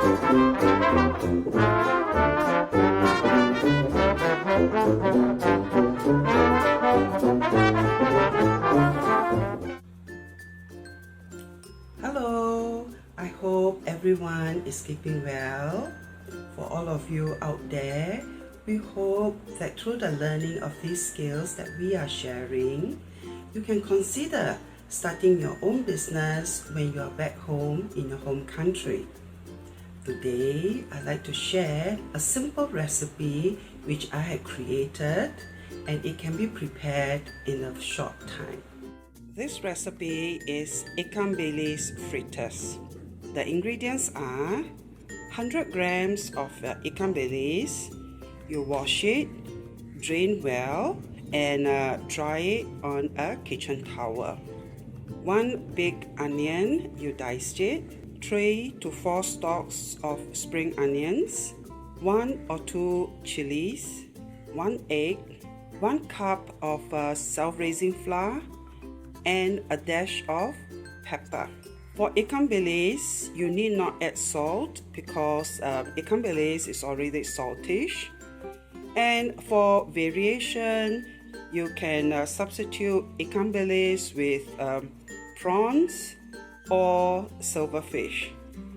Hello, I hope everyone is keeping well. For all of you out there, we hope that through the learning of these skills that we are sharing, you can consider starting your own business when you are back home in your home country. Today, I'd like to share a simple recipe which I had created, and it can be prepared in a short time. This recipe is Ikan Bilis Fritters. The ingredients are 100 grams of ikan bilis. You wash it, drain well, and dry it on a kitchen towel. 1 big onion, you diced it. 3 to 4 stalks of spring onions. 1 or 2 chilies. 1 egg. 1 cup of self-raising flour, and a dash of pepper. For ikan bilis, you need not add salt because ikan bilis is already saltish. And for variation, you can substitute ikan bilis with prawns or silverfish.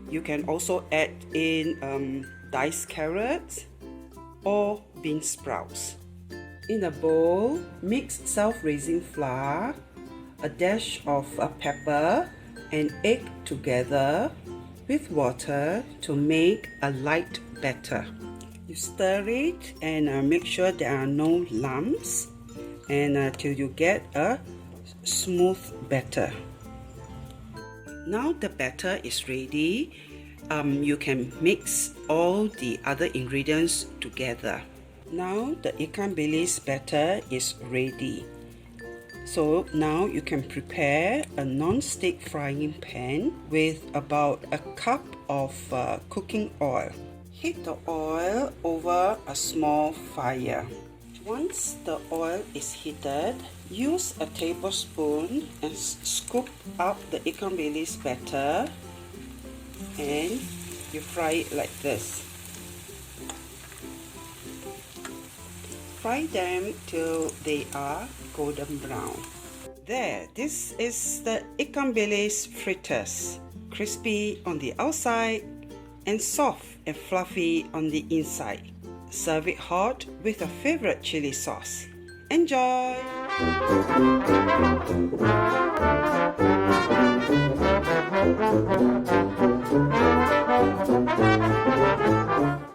You can also add in diced carrots or bean sprouts. In a bowl, mix self-raising flour, a dash of pepper, and egg together with water to make a light batter. You stir it and make sure there are no lumps, and till you get a smooth batter. Now the batter is ready. You can mix all the other ingredients together. Now the ikan bilis batter is ready. So now you can prepare a non-stick frying pan with about a cup of cooking oil. Heat the oil over a small fire. Once the oil is heated, use a tablespoon and scoop up the ikan bilis batter, and you fry it like this. Fry them till they are golden brown. There, this is the ikan bilis fritters. Crispy on the outside and soft and fluffy on the inside. Serve it hot with a favorite chili sauce. Enjoy!